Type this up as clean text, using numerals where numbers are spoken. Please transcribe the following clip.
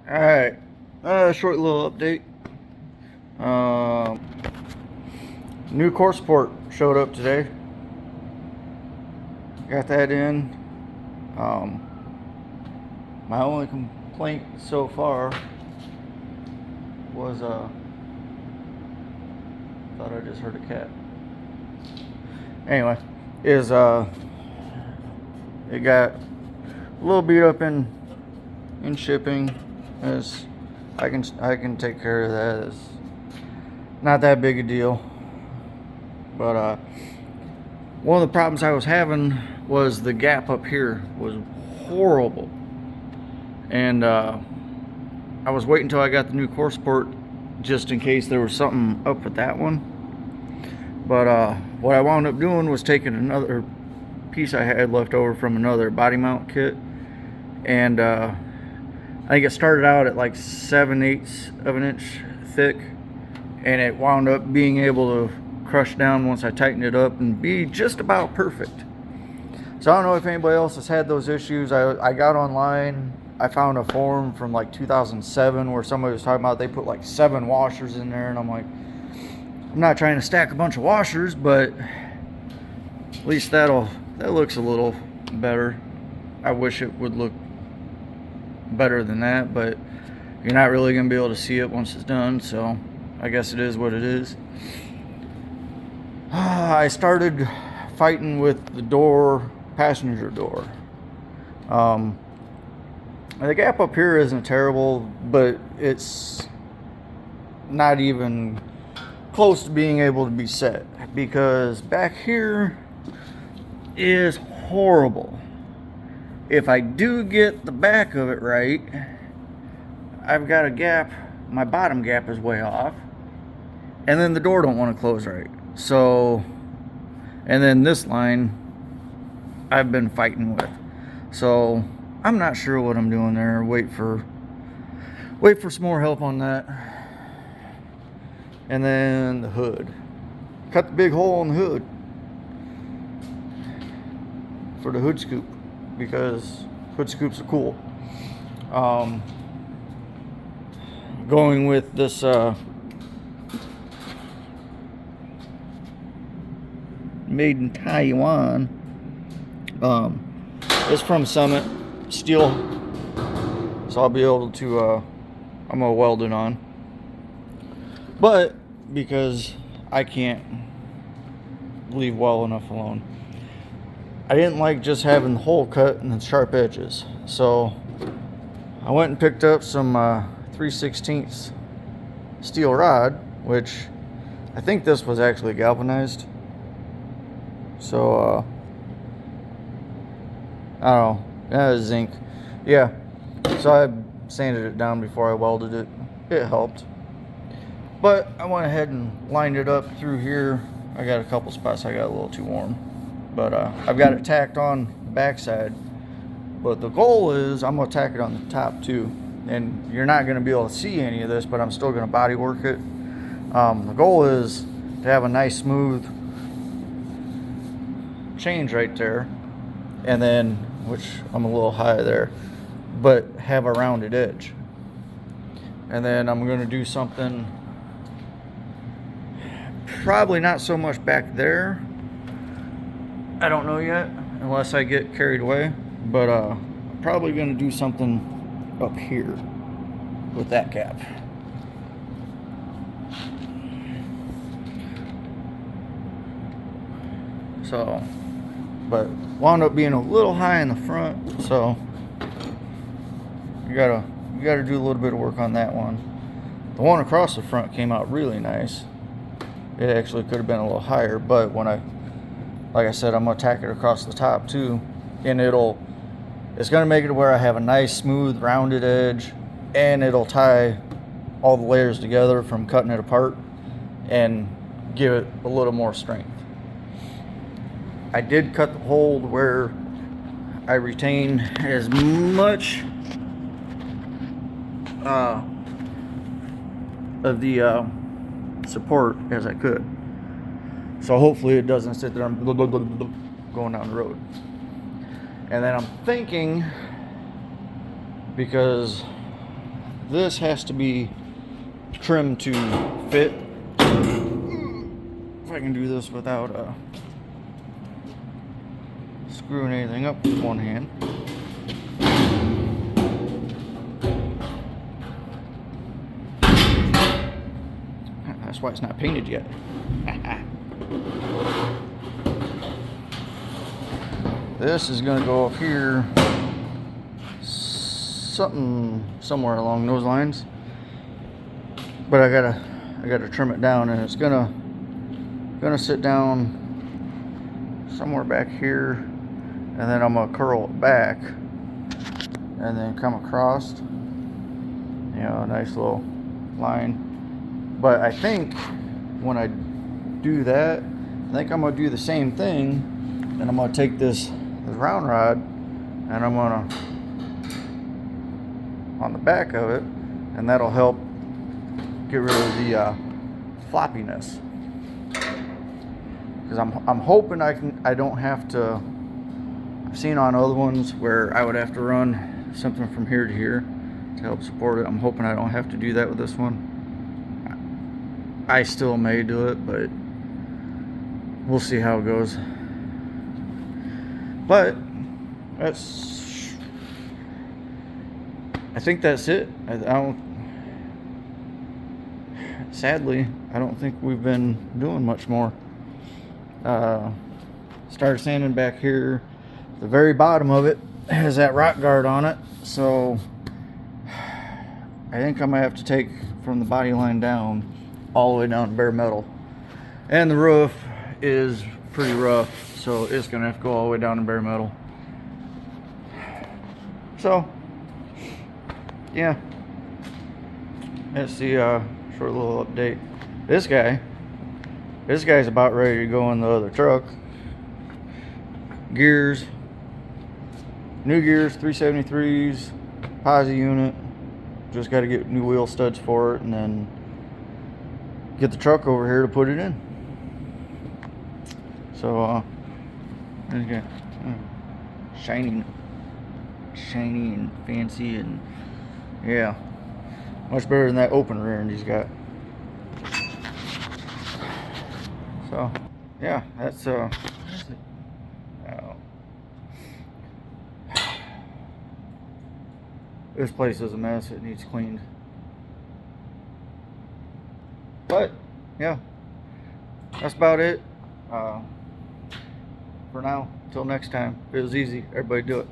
Alright, short little update. New core support showed up today. Got that in. My only complaint so far was, thought I just heard a cat. Anyway, is, it got a little beat up in shipping. As I can take care of that. It's not that big a deal. But one of the problems I was having was the gap up here was horrible, and I was waiting until I got the new core support just in case there was something up with that one. But what I wound up doing was taking another piece I had left over from another body mount kit, and I think it started out at like 7/8 of an inch thick, and it wound up being able to crush down once I tightened it up and be just about perfect. So I don't know if anybody else has had those issues. I got online, I found a forum from like 2007 where somebody was talking about they put like 7 washers in there, and I'm like, I'm not trying to stack a bunch of washers, but at least that looks a little better. I wish it would look better than that, but you're not really going to be able to see it once it's done, so I guess it is what it is. I started fighting with the door, passenger door. The gap up here isn't terrible, but it's not even close to being able to be set, because back here is horrible. If I do get the back of it right, I've got a gap, my bottom gap is way off, and then the door don't want to close right. So, and then this line I've been fighting with. So I'm not sure what I'm doing there. Wait for some more help on that. And then the hood. Cut the big hole in the hood for the hood scoop, because hood scoops are cool. Going with this made in Taiwan. It's from Summit Steel, so I'll be able to I'm gonna weld it on. But because I can't leave well enough alone, I didn't like just having the hole cut and the sharp edges, so I went and picked up some 3/16 steel rod, which I think this was actually galvanized. So I don't know, yeah, zinc, yeah. So I sanded it down before I welded it. It helped, but I went ahead and lined it up through here. I got a couple spots I got a little too warm, but I've got it tacked on the backside. But the goal is I'm gonna tack it on the top too, and you're not gonna be able to see any of this, but I'm still gonna body work it. The goal is to have a nice smooth change right there, and then, which I'm a little high there, but have a rounded edge. And then I'm going to do something, probably not so much back there, I don't know yet, unless I get carried away, but I'm probably going to do something up here with that gap. So, but wound up being a little high in the front, so you gotta do a little bit of work on that one. The one across the front came out really nice. It actually could have been a little higher, but when like I said, I'm gonna tack it across the top too, and it's gonna make it where I have a nice smooth rounded edge, and it'll tie all the layers together from cutting it apart and give it a little more strength. I did cut the hole where I retain as much of the support as I could. So hopefully it doesn't sit there and going down the road. And then I'm thinking, because this has to be trimmed to fit. If I can do this without screwing anything up with one hand. That's why it's not painted yet. This is gonna go up here, somewhere along those lines. But I gotta trim it down, and it's gonna sit down somewhere back here, and then I'm gonna curl it back, and then come across. You know, a nice little line. But I think when I do that, I think I'm gonna do the same thing, and I'm gonna take this round rod, and I'm gonna on the back of it, and that'll help get rid of the floppiness. Because I'm hoping I don't have to. I've seen on other ones where I would have to run something from here to here to help support it. I'm hoping I don't have to do that with this one. I still may do it, but we'll see how it goes. But I think that's it. Sadly, I don't think we've been doing much more. Started sanding back here. The very bottom of it has that rock guard on it, so I think I'm gonna have to take from the body line down all the way down to bare metal. And the roof is pretty rough, so it's gonna have to go all the way down to bare metal. So yeah, that's the short little update. This guy's about ready to go in the other truck. Gears, new gears, 373s, posi unit. Just got to get new wheel studs for it, and then get the truck over here to put it in. So okay. Shiny and fancy, and yeah, much better than that open rear end he's got. So yeah, that's this place is a mess. It needs cleaned. But yeah, that's about it for now. Till next time. If it was easy, everybody do it.